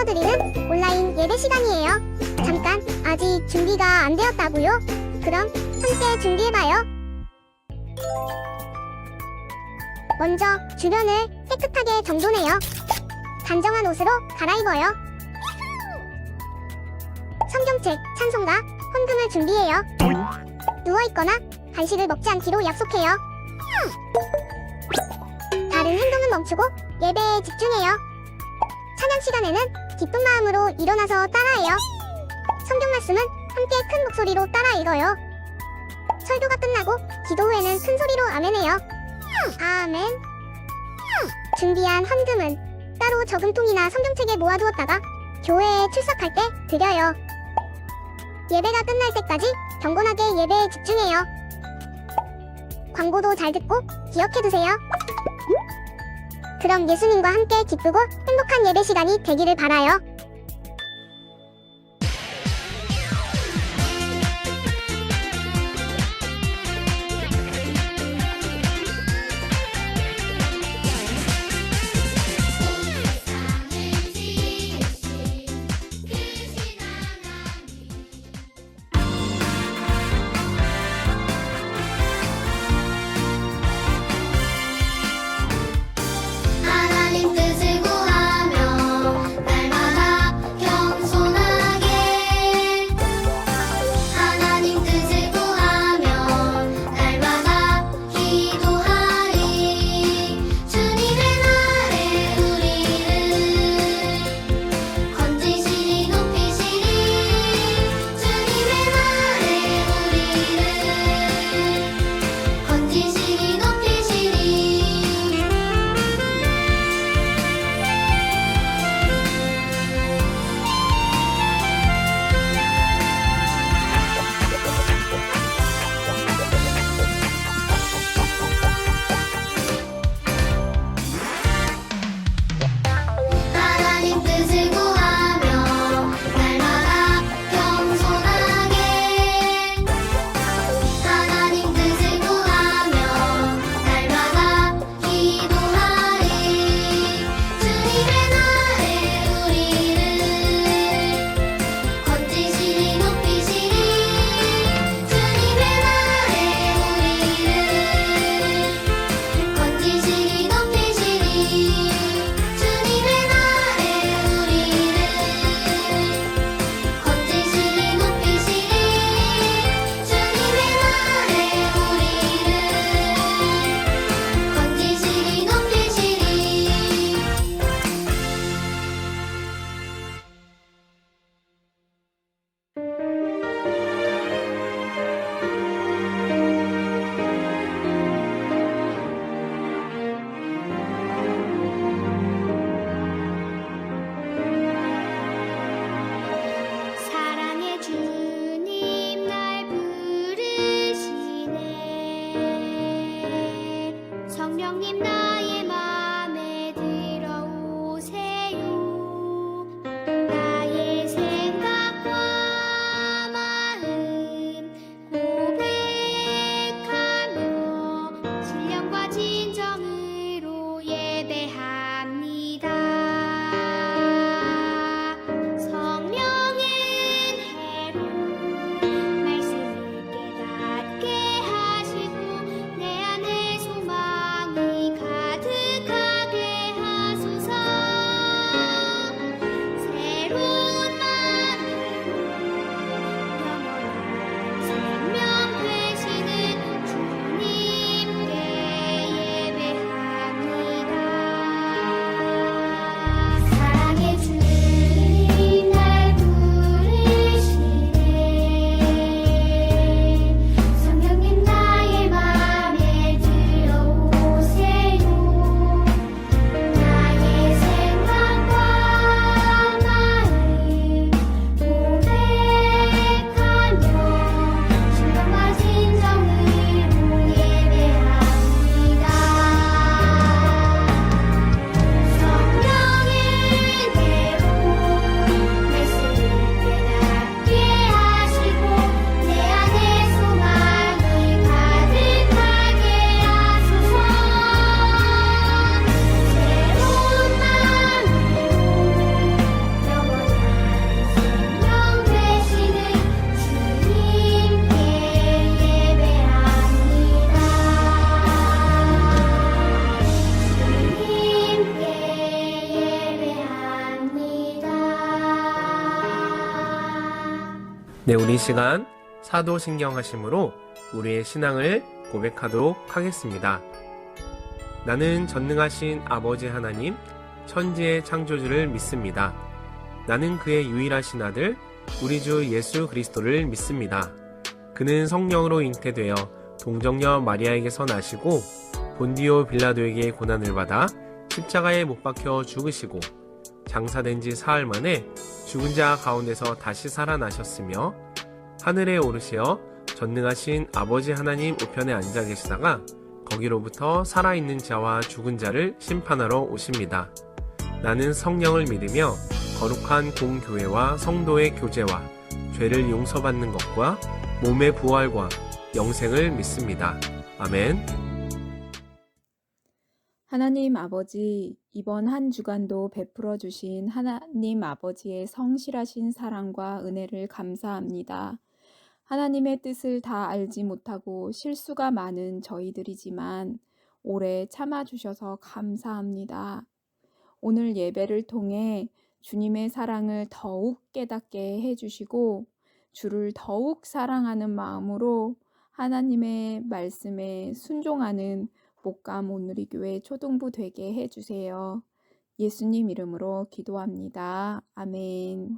드리는 온라인 예배 시간이에요. 잠깐, 아직 준비가 안 되었다고요? 그럼 함께 준비해봐요. 먼저 주변을 깨끗하게 정돈해요. 단정한 옷으로 갈아입어요. 성경책, 찬송가, 헌금을 준비해요. 누워있거나 간식을 먹지 않기로 약속해요. 다른 행동은 멈추고 예배에 집중해요. 찬양 시간에는 기쁜 마음으로 일어나서 따라해요. 성경 말씀은 함께 큰 목소리로 따라 읽어요. 설교가 끝나고 기도 후에는 큰 소리로 아멘해요. 아멘. 준비한 헌금은 따로 저금통이나 성경책에 모아두었다가 교회에 출석할 때 드려요. 예배가 끝날 때까지 경건하게 예배에 집중해요. 광고도 잘 듣고 기억해두세요. 그럼 예수님과 함께 기쁘고 행복한 예배 시간이 되기를 바라요. 하나님 뜻을 구하며 날마다 겸손하게 하나님 뜻을 구하며 날마다 기도하리 주님의 날에 우리를 건지시리 높이시리 주님의 날에 우리를 건지시리 높이시리 하나님 뜻을 구하며 날마다 겸손하게 하나님 뜻을 구하며 날마다 기도하리 주님의 날에 우리를 건지시리 높이시리 주님의 날에 우리를 건지시리 높이시리 주님의 날에 우리를 건지시리 높이시리 주님의 날에 우리를 건지시리 높이시리 사랑의 주님 날 부르시네 성령님 나의 맘에 들어오세요 나의 생각과 마음 고백하며 신령과 진정으로 예배합니다 성령은 해로 말씀을 깨닫게 하시고 내 안에 소망이 네, 우리 시간 사도신경하심으로 우리의 신앙을 고백하도록 하겠습니다. 나는 전능하신 아버지 하나님, 천지의 창조주를 믿습니다. 나는 그의 유일하신 아들, 우리 주 예수 그리스도를 믿습니다. 그는 성령으로 잉태되어 동정녀 마리아에게서 나시고 본디오 빌라도에게 고난을 받아 십자가에 못 박혀 죽으시고 장사된 지 사흘 만에 죽은 자 가운데서 다시 살아나셨으며 하늘에 오르시어 전능하신 아버지 하나님 우편에 앉아 계시다가 거기로부터 살아있는 자와 죽은 자를 심판하러 오십니다. 나는 성령을 믿으며 거룩한 공교회와 성도의 교제와 죄를 용서받는 것과 몸의 부활과 영생을 믿습니다. 아멘. 하나님 아버지, 이번 한 주간도 베풀어 주신 하나님 아버지의 성실하신 사랑과 은혜를 감사합니다. 하나님의 뜻을 다 알지 못하고 실수가 많은 저희들이지만 오래 참아주셔서 감사합니다. 오늘 예배를 통해 주님의 사랑을 더욱 깨닫게 해주시고 주를 더욱 사랑하는 마음으로 하나님의 말씀에 순종하는 목감 온누리 교회 초등부 되게 해주세요. 예수님 이름으로 기도합니다. 아멘.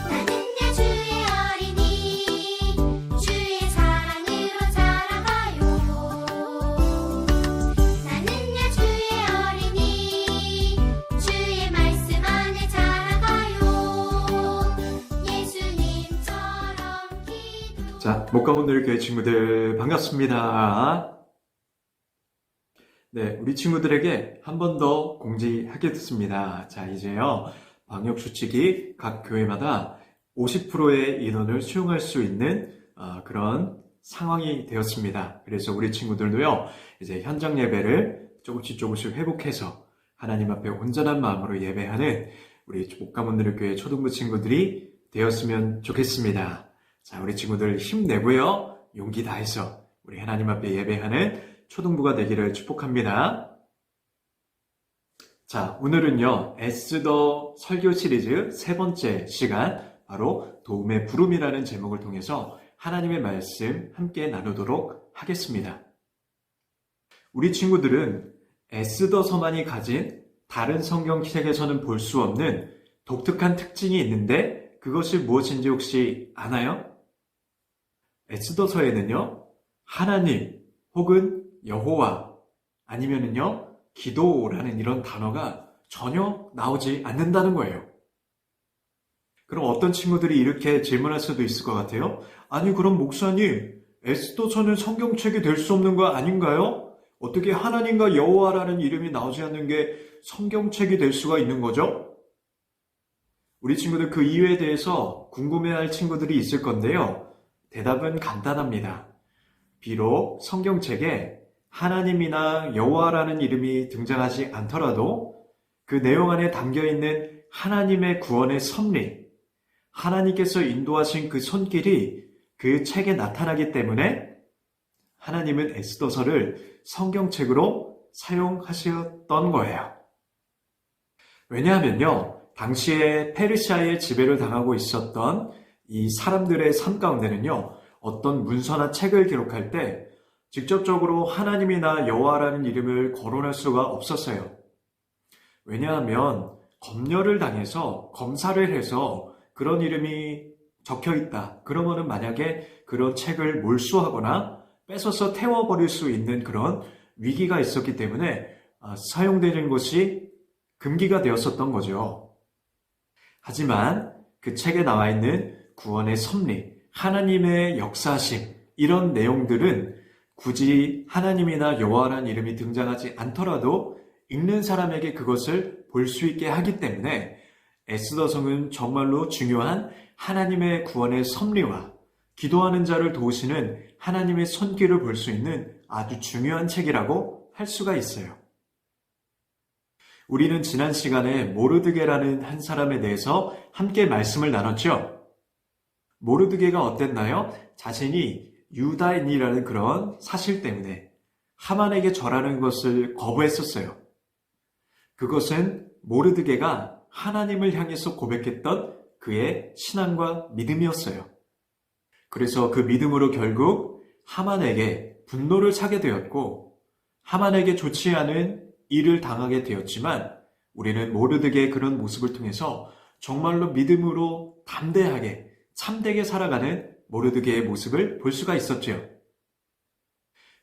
나는야 주의 어린이 주의 사랑으로 자라가요. 나는야 주의 어린이 주의 말씀 안에 자라가요. 예수님처럼 기도. 자, 목가문들 교회 친구들 반갑습니다. 네, 우리 친구들에게 한 번 더 공지하겠습니다. 자, 이제요, 방역수칙이 각 교회마다 50%의 인원을 수용할 수 있는 그런 상황이 되었습니다. 그래서 우리 친구들도요, 이제 현장 예배를 조금씩 회복해서 하나님 앞에 온전한 마음으로 예배하는 우리 목가문들 교회 초등부 친구들이 되었으면 좋겠습니다. 자, 우리 친구들 힘내고요, 용기 다해서 우리 하나님 앞에 예배하는 초등부가 되기를 축복합니다. 자, 오늘은요, 에스더 설교 시리즈 세 번째 시간, 바로 도움의 부름이라는 제목을 통해서 하나님의 말씀 함께 나누도록 하겠습니다. 우리 친구들은 에스더서만이 가진 다른 성경책에서는 볼 수 없는 독특한 특징이 있는데 그것이 무엇인지 혹시 아나요? 에스더서에는요, 하나님 혹은 여호와 아니면은요, 기도라는 이런 단어가 전혀 나오지 않는다는 거예요. 그럼 어떤 친구들이 이렇게 질문할 수도 있을 것 같아요. 아니, 그럼 목사님, 에스더서는 성경책이 될 수 없는 거 아닌가요? 어떻게 하나님과 여호와라는 이름이 나오지 않는 게 성경책이 될 수가 있는 거죠? 우리 친구들 그 이유에 대해서 궁금해할 친구들이 있을 건데요. 대답은 간단합니다. 비록 성경책에 하나님이나 여호와라는 이름이 등장하지 않더라도 그 내용 안에 담겨있는 하나님의 구원의 섭리, 하나님께서 인도하신 그 손길이 그 책에 나타나기 때문에 하나님은 에스더서를 성경책으로 사용하셨던 거예요. 왜냐하면요, 당시에 페르시아의 지배를 당하고 있었던 이 사람들의 삶 가운데는요, 어떤 문서나 책을 기록할 때 직접적으로 하나님이나 여호와라는 이름을 거론할 수가 없었어요. 왜냐하면 검열을 당해서 검사를 해서 그런 이름이 적혀 있다. 그러면은 만약에 그런 책을 몰수하거나 뺏어서 태워버릴 수 있는 그런 위기가 있었기 때문에 사용되는 것이 금기가 되었었던 거죠. 하지만 그 책에 나와 있는 구원의 섭리, 하나님의 역사심, 이런 내용들은 굳이 하나님이나 여호와라는 이름이 등장하지 않더라도 읽는 사람에게 그것을 볼 수 있게 하기 때문에 에스더서는 정말로 중요한 하나님의 구원의 섭리와 기도하는 자를 도우시는 하나님의 손길을 볼 수 있는 아주 중요한 책이라고 할 수가 있어요. 우리는 지난 시간에 모르드게라는 한 사람에 대해서 함께 말씀을 나눴죠. 모르드게가 어땠나요? 자신이 유다인이라는 그런 사실 때문에 하만에게 절하는 것을 거부했었어요. 그것은 모르드게가 하나님을 향해서 고백했던 그의 신앙과 믿음이었어요. 그래서 그 믿음으로 결국 하만에게 분노를 사게 되었고 하만에게 좋지 않은 일을 당하게 되었지만 우리는 모르드게의 그런 모습을 통해서 정말로 믿음으로 담대하게 참되게 살아가는 모르드게의 모습을 볼 수가 있었죠.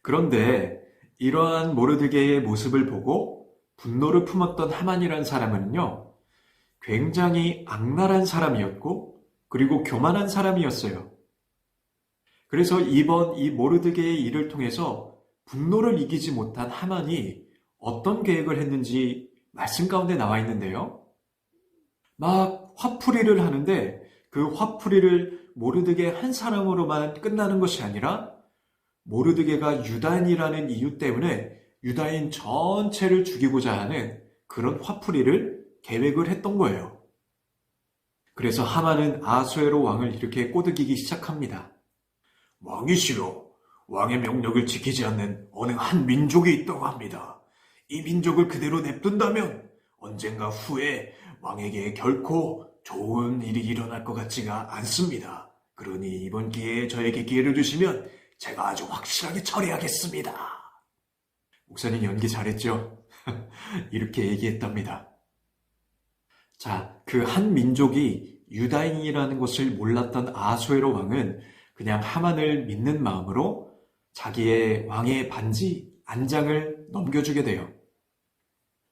그런데 이러한 모르드게의 모습을 보고 분노를 품었던 하만이라는 사람은요, 굉장히 악랄한 사람이었고 그리고 교만한 사람이었어요. 그래서 이번 이 모르드게의 일을 통해서 분노를 이기지 못한 하만이 어떤 계획을 했는지 말씀 가운데 나와 있는데요. 막 화풀이를 하는데 그 화풀이를 모르드게 한 사람으로만 끝나는 것이 아니라 모르드게가 유다인이라는 이유 때문에 유다인 전체를 죽이고자 하는 그런 화풀이를 계획을 했던 거예요. 그래서 하만은 아수에로 왕을 이렇게 꼬드기기 시작합니다. 왕이시여, 왕의 명령을 지키지 않는 어느 한 민족이 있다고 합니다. 이 민족을 그대로 냅둔다면 언젠가 후에 왕에게 결코 좋은 일이 일어날 것 같지가 않습니다. 그러니 이번 기회에 저에게 기회를 주시면 제가 아주 확실하게 처리하겠습니다. 목사님 연기 잘했죠? 이렇게 얘기했답니다. 자, 그 한 민족이 유다인이라는 것을 몰랐던 아수에로 왕은 그냥 하만을 믿는 마음으로 자기의 왕의 반지, 안장을 넘겨주게 돼요.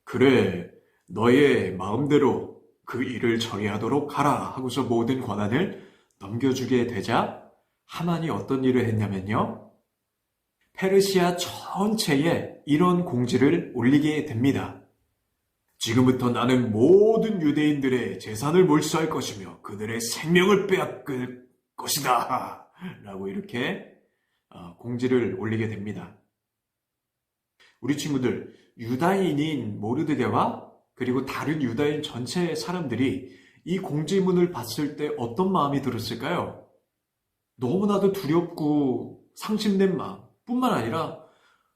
그래, 너의 마음대로 그 일을 처리하도록 하라 하고서 모든 권한을 넘겨주게 되자 하만이 어떤 일을 했냐면요. 페르시아 전체에 이런 공지를 올리게 됩니다. 지금부터 나는 모든 유대인들의 재산을 몰수할 것이며 그들의 생명을 빼앗을 것이다. 라고 이렇게 공지를 올리게 됩니다. 우리 친구들, 유다인인 모르드게와 그리고 다른 유다인 전체 사람들이 이 공지문을 봤을 때 어떤 마음이 들었을까요? 너무나도 두렵고 상심된 마음 뿐만 아니라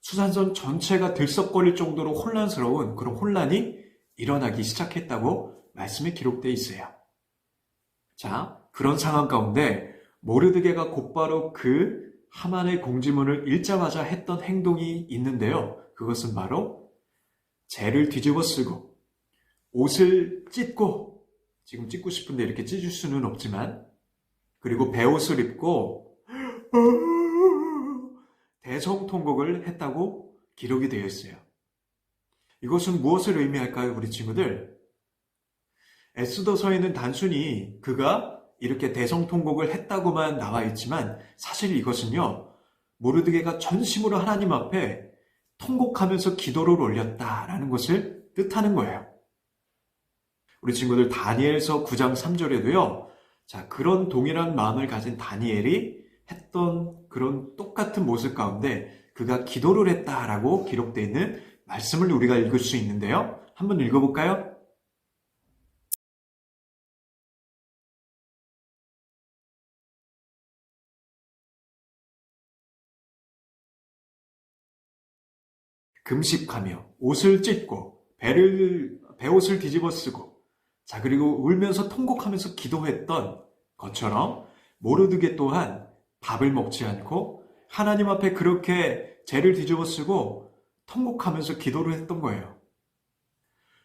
수산선 전체가 들썩거릴 정도로 혼란스러운 그런 혼란이 일어나기 시작했다고 말씀에 기록되어 있어요. 자, 그런 상황 가운데 모르드게가 곧바로 그 하만의 공지문을 읽자마자 했던 행동이 있는데요. 그것은 바로 재를 뒤집어 쓰고 옷을 찢고, 지금 찢고 싶은데 이렇게 찢을 수는 없지만, 그리고 베옷을 입고 대성통곡을 했다고 기록이 되어 있어요. 이것은 무엇을 의미할까요, 우리 친구들? 에스더서에는 단순히 그가 이렇게 대성통곡을 했다고만 나와 있지만 사실 이것은요, 모르드게가 전심으로 하나님 앞에 통곡하면서 기도를 올렸다라는 것을 뜻하는 거예요. 우리 친구들 다니엘서 9장 3절에도요. 자, 그런 동일한 마음을 가진 다니엘이 했던 그런 똑같은 모습 가운데 그가 기도를 했다라고 기록되어 있는 말씀을 우리가 읽을 수 있는데요. 한번 읽어볼까요? 금식하며 옷을 찢고 베옷을 뒤집어 쓰고, 자, 그리고 울면서 통곡하면서 기도했던 것처럼 모르드게 또한 밥을 먹지 않고 하나님 앞에 그렇게 재를 뒤집어 쓰고 통곡하면서 기도를 했던 거예요.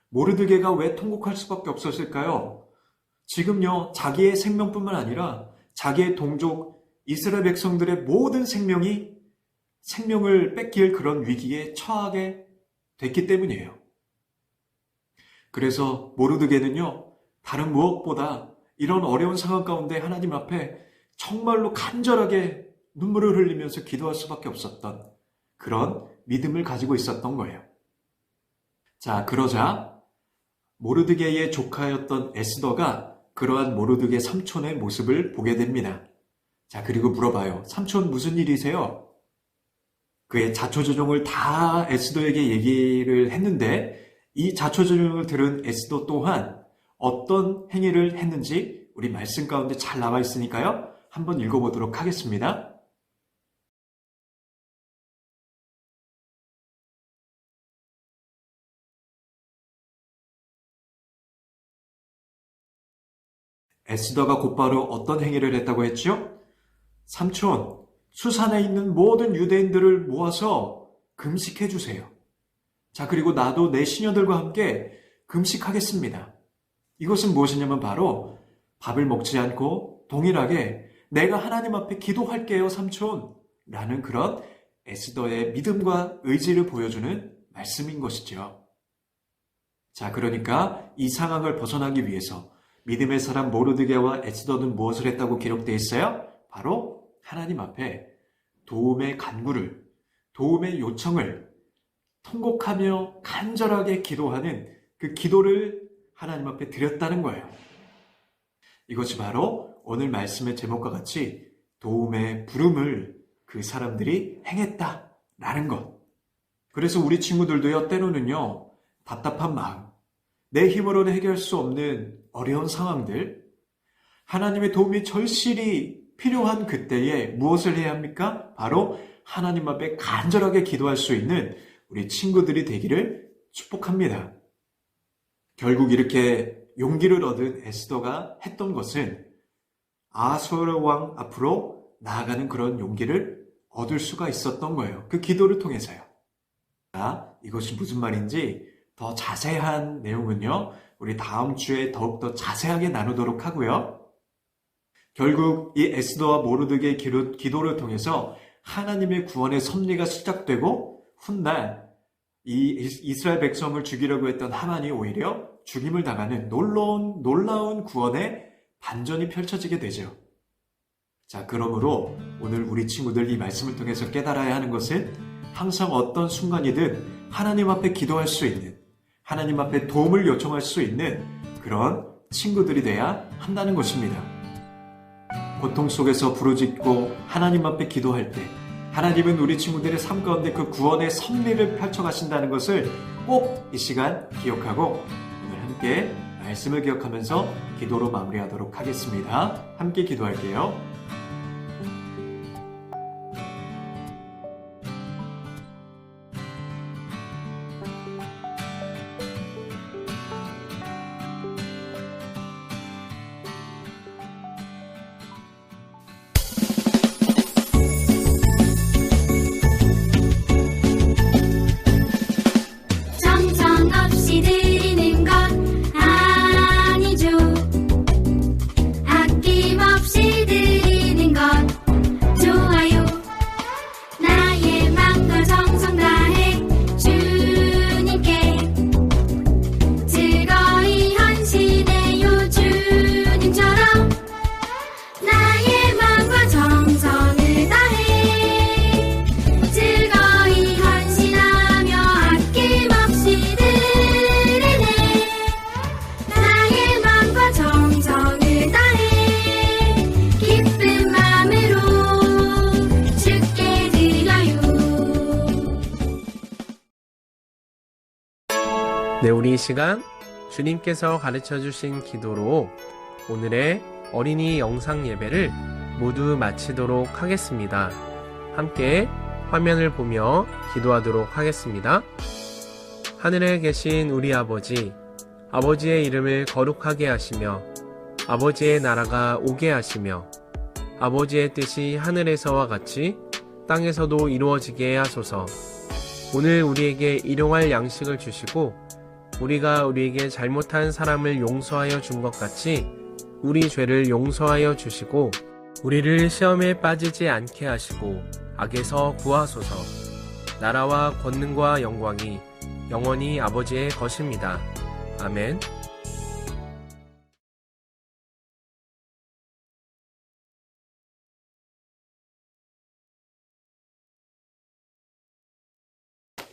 모르드게가 왜 통곡할 수밖에 없었을까요? 지금요, 자기의 생명뿐만 아니라 자기의 동족 이스라엘 백성들의 모든 생명을 뺏길 그런 위기에 처하게 됐기 때문이에요. 그래서 모르드게는요, 다른 무엇보다 이런 어려운 상황 가운데 하나님 앞에 정말로 간절하게 눈물을 흘리면서 기도할 수밖에 없었던 그런 믿음을 가지고 있었던 거예요. 자, 그러자 모르드게의 조카였던 에스더가 그러한 모르드게 삼촌의 모습을 보게 됩니다. 자, 그리고 물어봐요. 삼촌 무슨 일이세요? 그의 자초지종을 다 에스더에게 얘기를 했는데 이 자초지종을 들은 에스더 또한 어떤 행위를 했는지 우리 말씀 가운데 잘 나와 있으니까요. 한번 읽어보도록 하겠습니다. 에스더가 곧바로 어떤 행위를 했다고 했죠? 삼촌, 수산에 있는 모든 유대인들을 모아서 금식해 주세요. 자, 그리고 나도 내 시녀들과 함께 금식하겠습니다. 이것은 무엇이냐면 바로 밥을 먹지 않고 동일하게 내가 하나님 앞에 기도할게요, 삼촌. 라는 그런 에스더의 믿음과 의지를 보여주는 말씀인 것이죠. 자, 그러니까 이 상황을 벗어나기 위해서 믿음의 사람 모르드게와 에스더는 무엇을 했다고 기록되어 있어요? 바로 하나님 앞에 도움의 간구를, 도움의 요청을 통곡하며 간절하게 기도하는 그 기도를 하나님 앞에 드렸다는 거예요. 이것이 바로 오늘 말씀의 제목과 같이 도움의 부름을 그 사람들이 행했다라는 것. 그래서 우리 친구들도요, 때로는요, 답답한 마음, 내 힘으로는 해결할 수 없는 어려운 상황들, 하나님의 도움이 절실히 필요한 그때에 무엇을 해야 합니까? 바로 하나님 앞에 간절하게 기도할 수 있는 우리 친구들이 되기를 축복합니다. 결국 이렇게 용기를 얻은 에스더가 했던 것은 아수르 왕 앞으로 나아가는 그런 용기를 얻을 수가 있었던 거예요. 그 기도를 통해서요. 자, 이것이 무슨 말인지 더 자세한 내용은요, 우리 다음 주에 더욱더 자세하게 나누도록 하고요. 결국 이 에스더와 모르드게의 기도를 통해서 하나님의 구원의 섭리가 시작되고 훗날 이 이스라엘 백성을 죽이려고 했던 하만이 오히려 죽임을 당하는 놀라운 구원의 반전이 펼쳐지게 되죠. 자, 그러므로 오늘 우리 친구들 이 말씀을 통해서 깨달아야 하는 것은 항상 어떤 순간이든 하나님 앞에 기도할 수 있는, 하나님 앞에 도움을 요청할 수 있는 그런 친구들이 돼야 한다는 것입니다. 고통 속에서 부르짖고 하나님 앞에 기도할 때 하나님은 우리 친구들의 삶 가운데 그 구원의 섭리를 펼쳐가신다는 것을 꼭 이 시간 기억하고 오늘 함께 말씀을 기억하면서 기도로 마무리하도록 하겠습니다. 함께 기도할게요. 정성없이 드리는 것 아니죠. 아낌없이 드리는 것 좋아요. 나의 맘과 정성 다해 주님께 즐거이 헌신해요. 주님처럼 나의 맘과 정성을 다해 즐거이 헌신하며 아낌없이 드리네. 나의 맘과 정성을 다해 기쁜 마음으로 주께 드려요. 네, 우리 이 시간 주님께서 가르쳐 주신 기도로 오늘의 어린이 영상 예배를 모두 마치도록 하겠습니다. 함께 화면을 보며 기도하도록 하겠습니다. 하늘에 계신 우리 아버지, 아버지의 이름을 거룩하게 하시며 아버지의 나라가 오게 하시며 아버지의 뜻이 하늘에서와 같이 땅에서도 이루어지게 하소서. 오늘 우리에게 일용할 양식을 주시고 우리가 우리에게 잘못한 사람을 용서하여 준 것 같이 우리 죄를 용서하여 주시고 우리를 시험에 빠지지 않게 하시고 악에서 구하소서. 나라와 권능과 영광이 영원히 아버지의 것입니다. 아멘.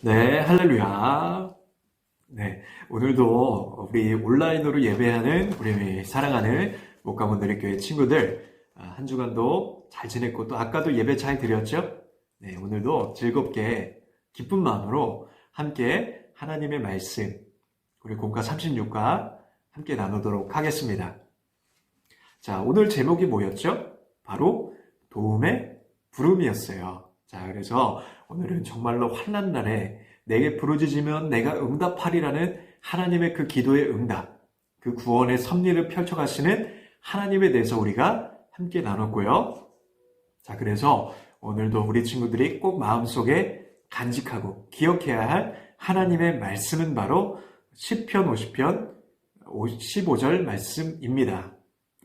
네, 할렐루야. 네, 오늘도 우리 온라인으로 예배하는 우리 사랑하는 목가문들의 교회 친구들, 한 주간도 잘 지냈고 또 아까도 예배 잘 드렸죠? 네, 오늘도 즐겁게 기쁜 마음으로 함께 하나님의 말씀, 우리 공과 36과 함께 나누도록 하겠습니다. 자, 오늘 제목이 뭐였죠? 바로 도움의 부름이었어요. 자, 그래서 오늘은 정말로 환난 날에 내게 부르짖으면 내가 응답하리라는 하나님의 그 기도의 응답, 그 구원의 섭리를 펼쳐가시는 하나님에 대해서 우리가 함께 나눴고요. 자, 그래서 오늘도 우리 친구들이 꼭 마음속에 간직하고 기억해야 할 하나님의 말씀은 바로 시편 50편 15절 말씀입니다.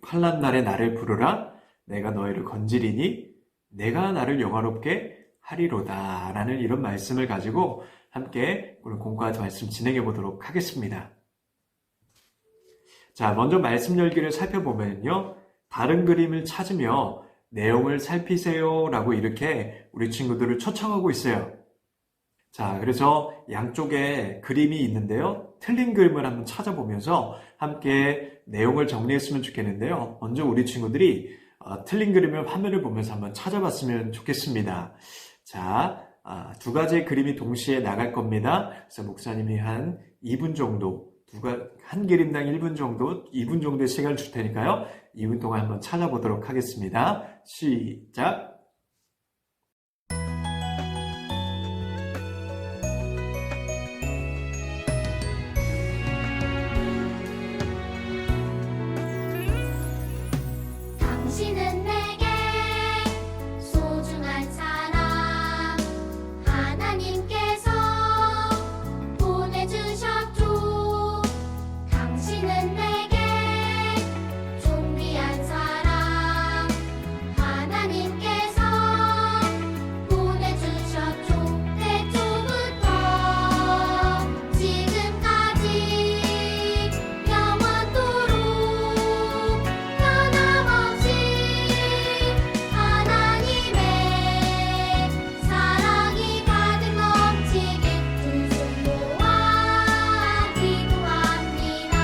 환난 날에 나를 부르라 내가 너희를 건지리니 내가 나를 영화롭게 하리로다 라는 이런 말씀을 가지고 함께 오늘 공과 말씀 진행해 보도록 하겠습니다. 자, 먼저 말씀 열기를 살펴보면요. 다른 그림을 찾으며 내용을 살피세요 라고 이렇게 우리 친구들을 초청하고 있어요. 자, 그래서 양쪽에 그림이 있는데요. 틀린 그림을 한번 찾아보면서 함께 내용을 정리했으면 좋겠는데요. 먼저 우리 친구들이 틀린 그림을 화면을 보면서 한번 찾아봤으면 좋겠습니다. 자, 두 가지의 그림이 동시에 나갈 겁니다. 그래서 목사님이 한 2분 정도, 한 그림당 1분 정도, 2분 정도의 시간을 줄 테니까요. 2분 동안 한번 찾아보도록 하겠습니다. 시작! 당신은 내게 소중한 사람 하나님께서 보내주셨죠. 당신은 내게 존귀한 사람 하나님께서 보내주셨죠. 태초부터 지금까지 영원토록 변함없이 하나님의 사랑이 가득 넘치길 두 손 모아 기도합니다.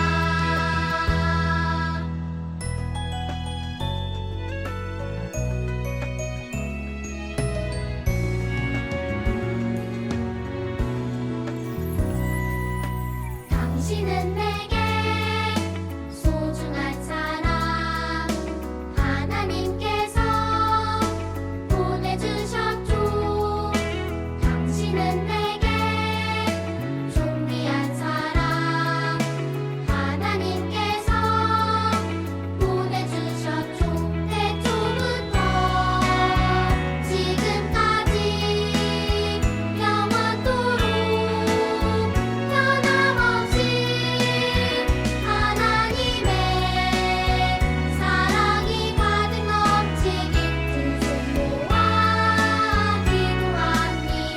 당신은 내게 소중한 사람 하나님께서 보내주셨죠. 당신은 내게 존귀한 사람 하나님께서 보내주셨죠. 태초부터 지금까지 영원토록 변함없이 하나님의 사랑이 가득 넘치길 두 손 모아 기도합니다.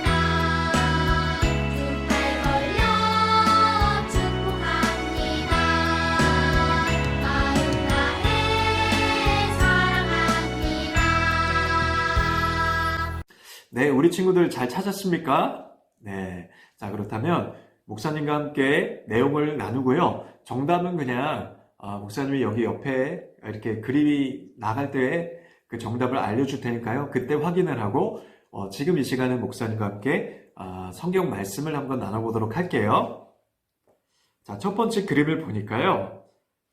두 팔 벌려 축복합니다. 마음 다해 사랑합니다. 네, 우리 친구들 잘 찾았습니까? 네. 자, 그렇다면 목사님과 함께 내용을 나누고요. 정답은 그냥 목사님이 여기 옆에 이렇게 그림이 나갈 때 그 정답을 알려줄 테니까요. 그때 확인을 하고 지금 이 시간에 목사님과 함께 성경 말씀을 한번 나눠보도록 할게요. 자, 첫 번째 그림을 보니까요.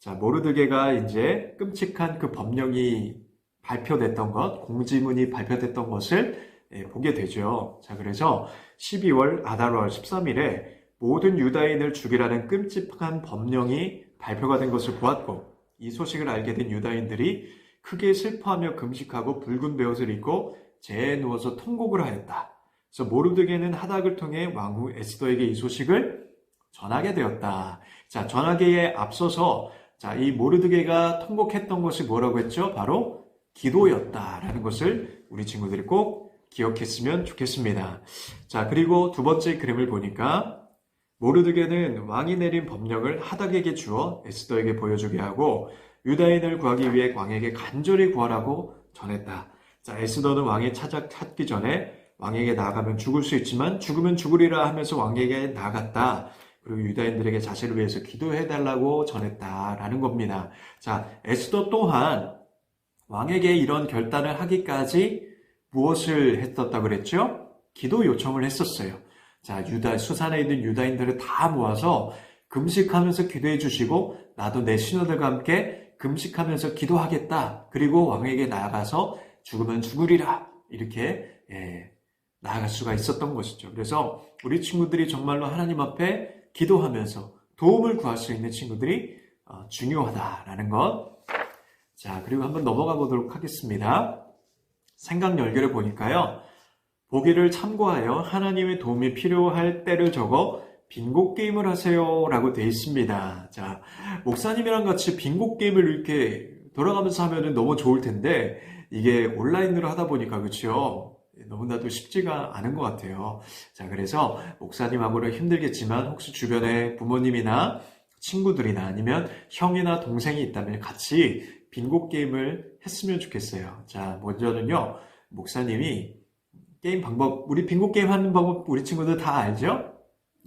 자, 모르드게가 이제 끔찍한 그 법령이 발표됐던 것, 공지문이 발표됐던 것을 보게 되죠. 자, 그래서 12월 아달월 13일에 모든 유다인을 죽이라는 끔찍한 법령이 발표가 된 것을 보았고, 이 소식을 알게 된 유다인들이 크게 슬퍼하며 금식하고 붉은 베옷을 입고 재에 누워서 통곡을 하였다. 그래서 모르드게는 하닥을 통해 왕후 에스더에게 이 소식을 전하게 되었다. 자, 전하기에 앞서서 자, 이 모르드게가 통곡했던 것이 뭐라고 했죠? 바로 기도였다라는 것을 우리 친구들이 꼭 기억했으면 좋겠습니다. 자, 그리고 두 번째 그림을 보니까 모르드게는 왕이 내린 법령을 하닥에게 주어 에스더에게 보여주게 하고 유다인을 구하기 위해 왕에게 간절히 구하라고 전했다. 자, 에스더는 왕이 찾기 전에 왕에게 나아가면 죽을 수 있지만 죽으면 죽으리라 하면서 왕에게 나아갔다. 그리고 유다인들에게 자신을 위해서 기도해달라고 전했다라는 겁니다. 자, 에스더 또한 왕에게 이런 결단을 하기까지 무엇을 했었다고 그랬죠? 기도 요청을 했었어요. 자, 수산에 있는 유다인들을 다 모아서 금식하면서 기도해 주시고 나도 내 신하들과 함께 금식하면서 기도하겠다. 그리고 왕에게 나아가서 죽으면 죽으리라. 이렇게 나아갈 수가 있었던 것이죠. 그래서 우리 친구들이 정말로 하나님 앞에 기도하면서 도움을 구할 수 있는 친구들이 중요하다라는 것. 자, 그리고 한번 넘어가 보도록 하겠습니다. 생각 열교를 보니까요. 보기를 참고하여 하나님의 도움이 필요할 때를 적어 빙고 게임을 하세요 라고 되어 있습니다. 자, 목사님이랑 같이 빙고 게임을 이렇게 돌아가면서 하면 너무 좋을 텐데 이게 온라인으로 하다 보니까 그렇죠? 너무나도 쉽지가 않은 것 같아요. 자, 그래서 목사님하고는 힘들겠지만 혹시 주변에 부모님이나 친구들이나 아니면 형이나 동생이 있다면 같이 빙고 게임을 했으면 좋겠어요. 자, 먼저는요, 목사님이 게임 방법, 우리 빙고 게임 하는 방법 우리 친구들 다 알죠?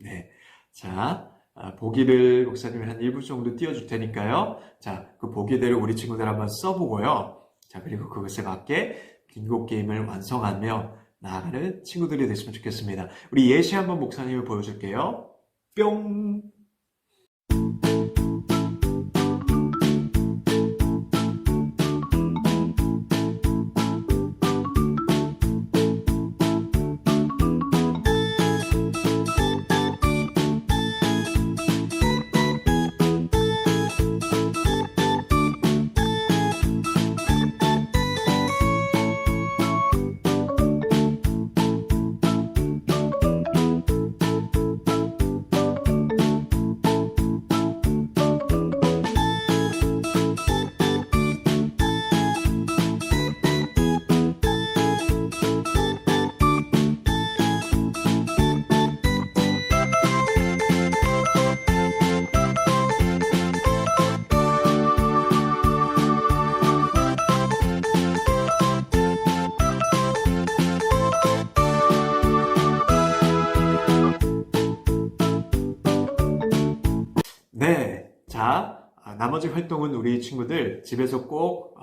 네. 자, 보기를 목사님이 한 1분 정도 띄워줄 테니까요. 자, 그 보기대로 우리 친구들 한번 써보고요. 자, 그리고 그것에 맞게 빙고 게임을 완성하며 나아가는 친구들이 됐으면 좋겠습니다. 우리 예시 한번 목사님을 보여줄게요. 뿅! 네, 자, 나머지 활동은 우리 친구들 집에서 꼭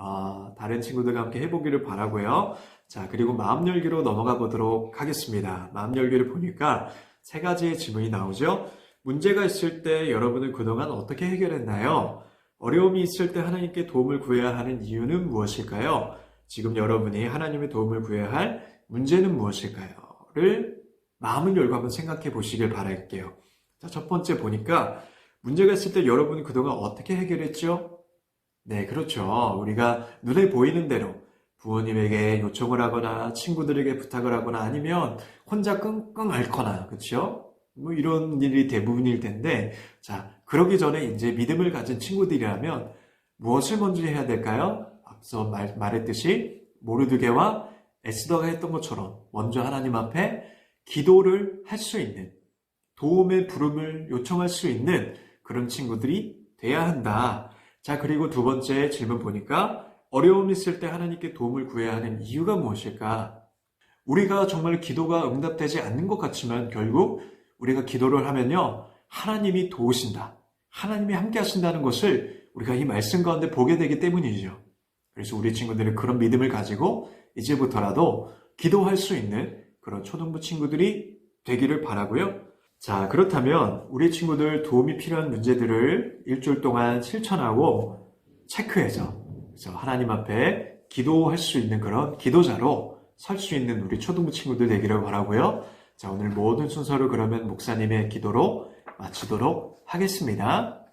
다른 친구들과 함께 해보기를 바라고요. 자, 그리고 마음 열기로 넘어가 보도록 하겠습니다. 마음 열기를 보니까 세 가지의 질문이 나오죠. 문제가 있을 때 여러분은 그동안 어떻게 해결했나요? 어려움이 있을 때 하나님께 도움을 구해야 하는 이유는 무엇일까요? 지금 여러분이 하나님의 도움을 구해야 할 문제는 무엇일까요? 를 마음을 열고 한번 생각해 보시길 바랄게요. 자, 첫 번째 보니까 문제가 있을 때 여러분은 그동안 어떻게 해결했죠? 네, 그렇죠. 우리가 눈에 보이는 대로 부모님에게 요청을 하거나 친구들에게 부탁을 하거나 아니면 혼자 끙끙 앓거나, 그렇죠? 뭐 이런 일이 대부분일 텐데, 자, 그러기 전에 이제 믿음을 가진 친구들이라면 무엇을 먼저 해야 될까요? 앞서 말했듯이 모르드게와 에스더가 했던 것처럼 먼저 하나님 앞에 기도를 할 수 있는, 도움의 부름을 요청할 수 있는 그런 친구들이 돼야 한다. 자, 그리고 두 번째 질문 보니까 어려움이 있을 때 하나님께 도움을 구해야 하는 이유가 무엇일까? 우리가 정말 기도가 응답되지 않는 것 같지만 결국 우리가 기도를 하면요, 하나님이 도우신다. 하나님이 함께 하신다는 것을 우리가 이 말씀 가운데 보게 되기 때문이죠. 그래서 우리 친구들은 그런 믿음을 가지고 이제부터라도 기도할 수 있는 그런 초등부 친구들이 되기를 바라고요. 자, 그렇다면 우리 친구들 도움이 필요한 문제들을 일주일 동안 실천하고 체크해서 그래서 하나님 앞에 기도할 수 있는 그런 기도자로 설 수 있는 우리 초등부 친구들 되기를 바라고요. 자, 오늘 모든 순서를 그러면 목사님의 기도로 마치도록 하겠습니다.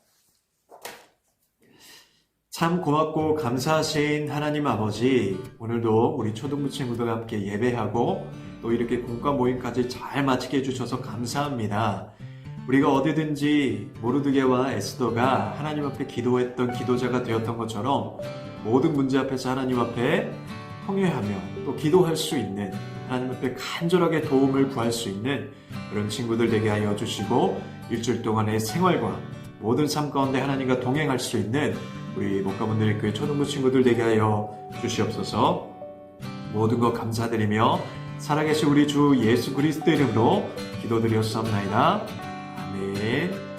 참 고맙고 감사하신 하나님 아버지, 오늘도 우리 초등부 친구들과 함께 예배하고 또 이렇게 공과 모임까지 잘 마치게 해주셔서 감사합니다. 우리가 어디든지 모르드게와 에스더가 하나님 앞에 기도했던 기도자가 되었던 것처럼 모든 문제 앞에서 하나님 앞에 통회하며 또 기도할 수 있는, 하나님 앞에 간절하게 도움을 구할 수 있는 그런 친구들 되게 하여 주시고 일주일 동안의 생활과 모든 삶 가운데 하나님과 동행할 수 있는 우리 목가문들의 교회 초등부 친구들 되게 하여 주시옵소서. 모든 것 감사드리며 살아계신 우리 주 예수 그리스도 이름으로 기도드렸사옵나이다. 아멘.